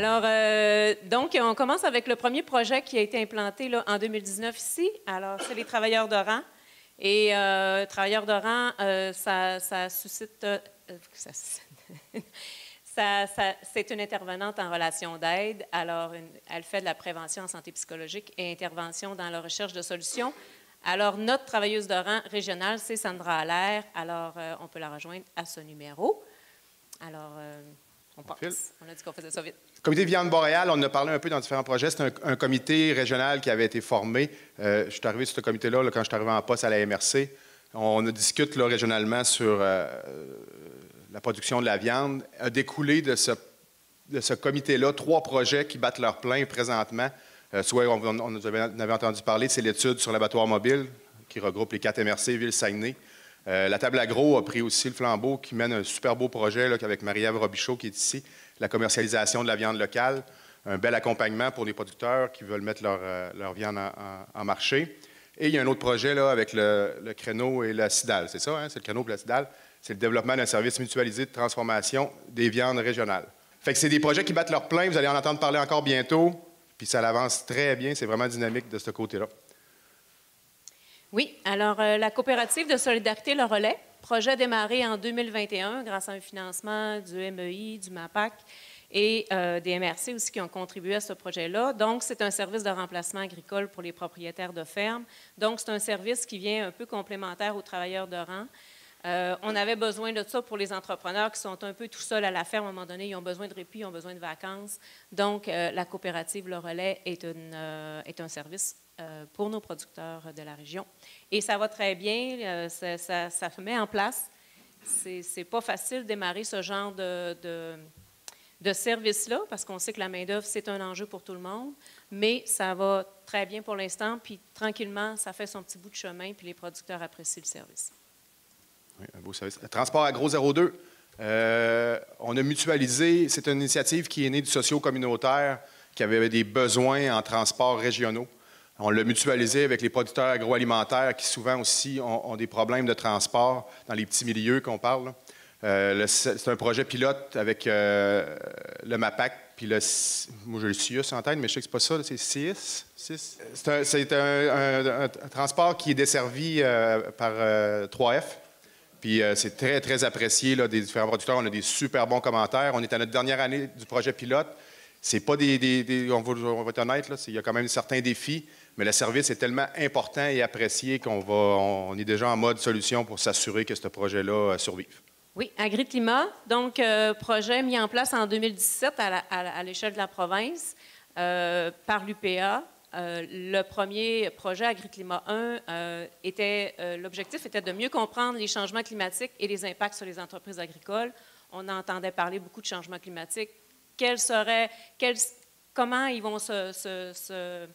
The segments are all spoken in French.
Alors, donc, on commence avec le premier projet qui a été implanté là, en 2019 ici. Alors, c'est les travailleurs de rang. Et travailleurs de rang, ça suscite... c'est une intervenante en relation d'aide. Alors, elle fait de la prévention en santé psychologique et intervention dans la recherche de solutions. Alors, notre travailleuse de rang régionale, c'est Sandra Allaire. Alors, on peut la rejoindre à ce numéro. Alors, on passe. On a dit qu'on faisait ça vite. Le comité Viande Boréal, on en a parlé un peu dans différents projets. C'est un comité régional qui avait été formé. Je suis arrivé sur ce comité-là quand je suis arrivé en poste à la MRC. On discute là, régionalement sur la production de la viande. A découlé de ce comité-là 3 projets qui battent leur plein présentement. Soit on avait entendu parler, c'est l'étude sur l'abattoir mobile qui regroupe les 4 MRC, Ville-Saguenay. La table agro a pris aussi le flambeau qui mène un super beau projet là, avec Marie-Ève Robichaud qui est ici, la commercialisation de la viande locale, un bel accompagnement pour les producteurs qui veulent mettre leur viande en marché. Et il y a un autre projet là, avec le créneau et la CIDAL, c'est ça, hein? C'est le créneau et la CIDAL, c'est le développement d'un service mutualisé de transformation des viandes régionales. Fait que c'est des projets qui battent leur plein, vous allez en entendre parler encore bientôt, puis ça avance très bien, c'est vraiment dynamique de ce côté-là. Oui, alors la coopérative de solidarité Le Relais, projet démarré en 2021 grâce à un financement du MEI, du MAPAC et des MRC aussi qui ont contribué à ce projet-là. Donc, c'est un service de remplacement agricole pour les propriétaires de fermes. Donc, c'est un service qui vient un peu complémentaire aux travailleurs de rang. On avait besoin de ça pour les entrepreneurs qui sont un peu tout seuls à la ferme. À un moment donné, ils ont besoin de répit, ils ont besoin de vacances. Donc, la coopérative Le Relais est un service pour nos producteurs de la région. Et ça va très bien, ça se met en place. C'est pas facile de démarrer ce genre de service-là, parce qu'on sait que la main-d'œuvre, c'est un enjeu pour tout le monde, mais ça va très bien pour l'instant, puis tranquillement, ça fait son petit bout de chemin, puis les producteurs apprécient le service. Oui, un beau service. Transport Agro 02, on a mutualisé, c'est une initiative qui est née du socio-communautaire, qui avait des besoins en transports régionaux. On l'a mutualisé avec les producteurs agroalimentaires qui souvent aussi ont des problèmes de transport dans les petits milieux qu'on parle. C'est un projet pilote avec le MAPAC, puis moi j'ai le CIUS en tête, mais je sais que c'est pas ça, c'est CIS. C'est un transport qui est desservi par 3F, puis c'est très, très apprécié là, des différents producteurs. On a des super bons commentaires. On est à notre dernière année du projet pilote. C'est pas on va être honnête, là, il y a quand même certains défis, mais le service est tellement important et apprécié qu'on est déjà en mode solution pour s'assurer que ce projet-là survive. Oui, AgriClimat, donc projet mis en place en 2017 à l'échelle de la province par l'UPA. Le premier projet AgriClimat 1, l'objectif était de mieux comprendre les changements climatiques et les impacts sur les entreprises agricoles. On entendait parler beaucoup de changements climatiques. Comment ils vont se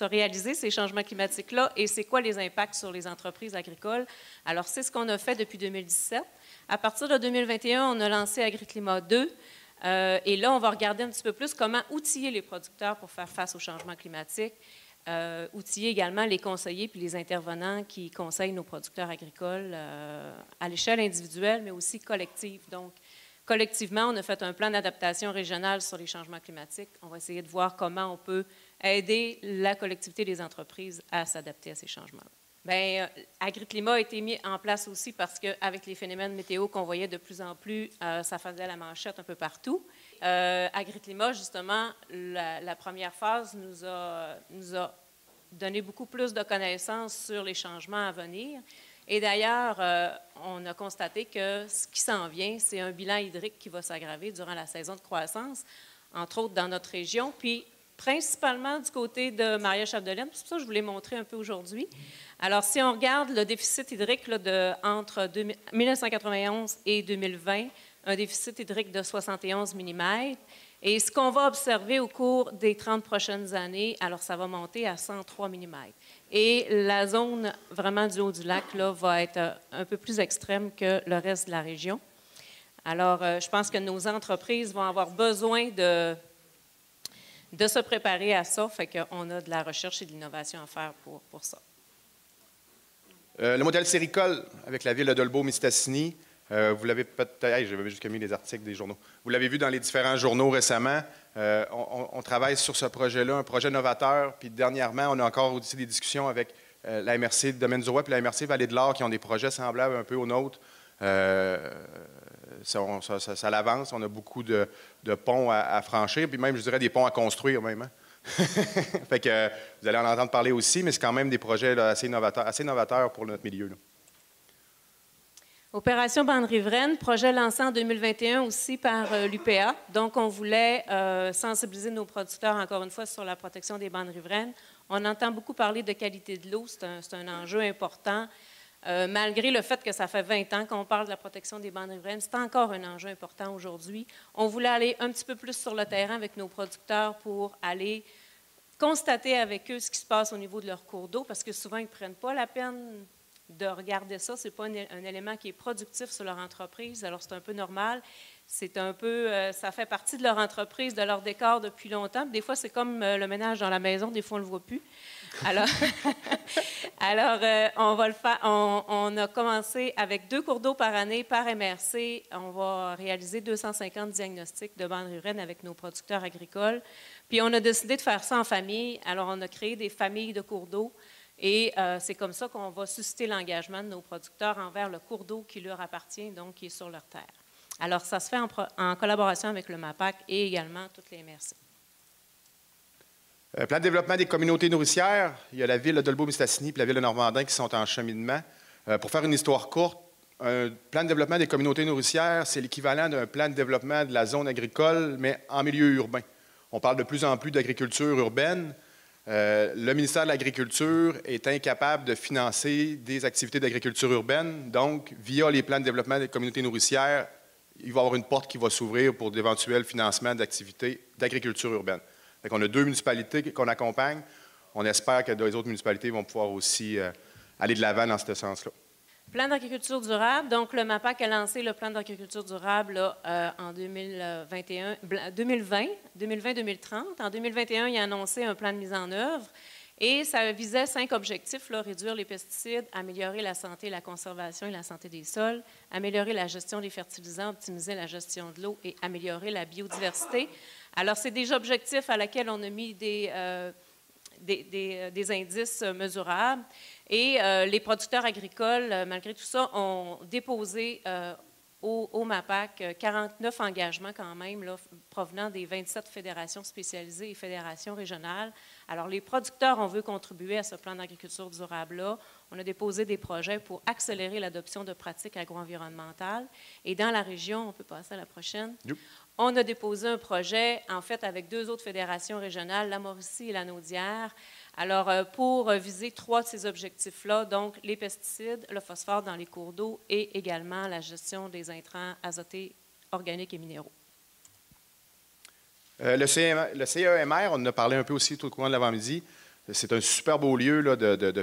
réaliser, ces changements climatiques-là, et c'est quoi les impacts sur les entreprises agricoles. Alors, c'est ce qu'on a fait depuis 2017. À partir de 2021, on a lancé AgriClimat 2, et là, on va regarder un petit peu plus comment outiller les producteurs pour faire face aux changements climatiques, outiller également les conseillers puis les intervenants qui conseillent nos producteurs agricoles à l'échelle individuelle, mais aussi collective. Donc, collectivement, on a fait un plan d'adaptation régionale sur les changements climatiques. On va essayer de voir comment on peut aider la collectivité des entreprises à s'adapter à ces changements-là. Bien, AgriClimat a été mis en place aussi parce qu'avec les phénomènes météo qu'on voyait de plus en plus, ça faisait la manchette un peu partout. AgriClimat, justement, la première phase nous a donné beaucoup plus de connaissances sur les changements à venir. Et d'ailleurs, on a constaté que ce qui s'en vient, c'est un bilan hydrique qui va s'aggraver durant la saison de croissance, entre autres dans notre région, puis principalement du côté de Maria-Chapdelaine. C'est pour ça que je vous l'ai montré un peu aujourd'hui. Alors, si on regarde le déficit hydrique là, entre 1991 et 2020, un déficit hydrique de 71 mm. Et ce qu'on va observer au cours des 30 prochaines années, alors ça va monter à 103 mm. Et la zone vraiment du haut du lac là, va être un peu plus extrême que le reste de la région. Alors, je pense que nos entreprises vont avoir besoin de se préparer à ça, fait qu'on a de la recherche et de l'innovation à faire pour ça. Le modèle séricole avec la ville de Dolbeau-Mistassini, vous l'avez peut-être, j'avais juste mis les articles des journaux. Vous l'avez vu dans les différents journaux récemment. On travaille sur ce projet-là, un projet novateur. Puis dernièrement, on a encore aussi des discussions avec la MRC de Domaine du Roi puis la MRC Vallée de l'Or qui ont des projets semblables un peu aux nôtres. Ça l'avance. On a beaucoup de ponts à franchir, puis même, je dirais, des ponts à construire même. Hein? Fait que vous allez en entendre parler aussi, mais c'est quand même des projets là, assez novateurs pour notre milieu. Là. Opération Bande Riveraine, projet lancé en 2021 aussi par l'UPA. Donc, on voulait sensibiliser nos producteurs, encore une fois, sur la protection des bandes riveraines. On entend beaucoup parler de qualité de l'eau, c'est un enjeu important. Malgré le fait que ça fait 20 ans qu'on parle de la protection des bandes riveraines, c'est encore un enjeu important aujourd'hui. On voulait aller un petit peu plus sur le terrain avec nos producteurs pour aller constater avec eux ce qui se passe au niveau de leur cours d'eau, parce que souvent, ils ne prennent pas la peine de regarder ça. Ce n'est pas un élément qui est productif sur leur entreprise, alors c'est un peu normal. C'est un peu, ça fait partie de leur entreprise, de leur décor depuis longtemps. Des fois, c'est comme le ménage dans la maison, des fois, on ne le voit plus. Alors, on va le faire. On a commencé avec 2 cours d'eau par année par MRC. On va réaliser 250 diagnostics de bandes riveraines avec nos producteurs agricoles. Puis, on a décidé de faire ça en famille. Alors, on a créé des familles de cours d'eau. Et c'est comme ça qu'on va susciter l'engagement de nos producteurs envers le cours d'eau qui leur appartient, donc qui est sur leur terre. Alors, ça se fait en collaboration avec le MAPAC et également toutes les MRC. Plan de développement des communautés nourricières. Il y a la ville de Dolbeau-Mistassini et la ville de Normandin qui sont en cheminement. Pour faire une histoire courte, un plan de développement des communautés nourricières, c'est l'équivalent d'un plan de développement de la zone agricole, mais en milieu urbain. On parle de plus en plus d'agriculture urbaine. Le ministère de l'Agriculture est incapable de financer des activités d'agriculture urbaine. Donc, via les plans de développement des communautés nourricières, il va y avoir une porte qui va s'ouvrir pour d'éventuels financements d'activités d'agriculture urbaine. On a 2 municipalités qu'on accompagne. On espère que les autres municipalités vont pouvoir aussi aller de l'avant dans ce sens-là. Plan d'agriculture durable. Donc, le MAPAC a lancé le plan d'agriculture durable là, en 2020-2030. En 2021, il a annoncé un plan de mise en œuvre et ça visait 5 objectifs, là, réduire les pesticides, améliorer la santé, la conservation et la santé des sols, améliorer la gestion des fertilisants, optimiser la gestion de l'eau et améliorer la biodiversité. Alors, c'est des objectifs à laquelle on a mis des indices mesurables. Et les producteurs agricoles, malgré tout ça, ont déposé au MAPAC 49 engagements quand même, là, provenant des 27 fédérations spécialisées et fédérations régionales. Alors, les producteurs, on veut contribuer à ce plan d'agriculture durable-là. On a déposé des projets pour accélérer l'adoption de pratiques agro-environnementales. Et dans la région, on peut passer à la prochaine. Yep. On a déposé un projet, en fait, avec 2 autres fédérations régionales, la Mauricie et la Naudière. Alors, pour viser 3 de ces objectifs-là, donc les pesticides, le phosphore dans les cours d'eau et également la gestion des intrants azotés organiques et minéraux. Le CEMR, on en a parlé un peu aussi tout au courant de l'avant-midi. C'est un super beau lieu là, de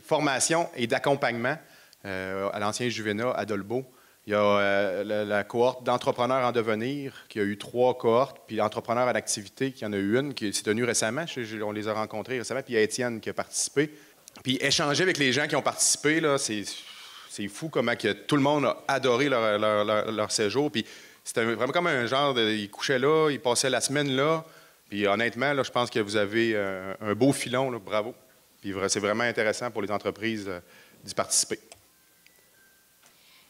formation et d'accompagnement à l'ancien Juvena à Dolbeau. Il y a la cohorte d'entrepreneurs en devenir, qui a eu 3 cohortes, puis l'entrepreneur en activité, qui en a eu une, qui s'est tenue récemment. On les a rencontrés récemment, puis il y a Étienne qui a participé. Puis échanger avec les gens qui ont participé, là, c'est fou comment que tout le monde a adoré leur séjour. Puis c'était vraiment comme un genre ils couchaient là, ils passaient la semaine là. Puis honnêtement, là, je pense que vous avez un beau filon, là, bravo. Puis c'est vraiment intéressant pour les entreprises d'y participer.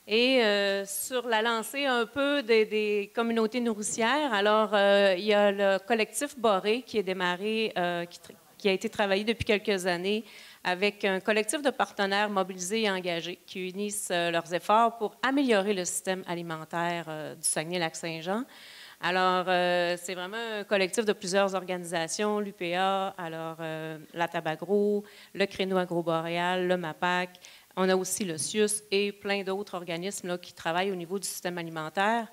Et sur la lancée un peu des communautés nourricières, alors il y a le collectif Boré qui est démarré, qui a été travaillé depuis quelques années avec un collectif de partenaires mobilisés et engagés qui unissent leurs efforts pour améliorer le système alimentaire du Saguenay-Lac-Saint-Jean. Alors, c'est vraiment un collectif de plusieurs organisations, l'UPA, alors la Tabagro, le Créneau Agro-Boréal, le MAPAC. On a aussi le CIUS et plein d'autres organismes là, qui travaillent au niveau du système alimentaire.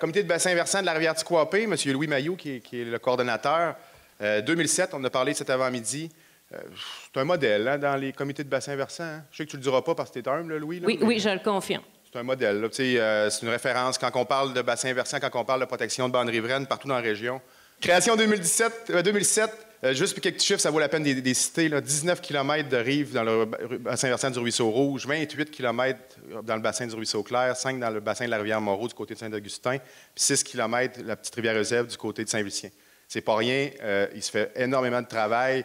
Comité de bassin versant de la rivière du Coapé, M. Louis Mailloux, qui est le coordonnateur. 2007, on en a parlé cet avant-midi. C'est un modèle hein, dans les comités de bassin versant. Hein? Je sais que tu ne le diras pas parce que tu es humble, Louis. Là, oui, je le confirme. C'est un modèle. Là, c'est une référence quand on parle de bassin versant, quand on parle de protection de bandes riveraines partout dans la région. Création 2007, Juste pour quelques chiffres, ça vaut la peine des citer. Là. 19 km de rive dans le bassin versant du Ruisseau Rouge, 28 km dans le bassin du Ruisseau Clair, 5 dans le bassin de la rivière Moreau du côté de Saint-Augustin, puis 6 km la petite rivière Eusèbe du côté de Saint-Lucien. C'est pas rien. Il se fait énormément de travail.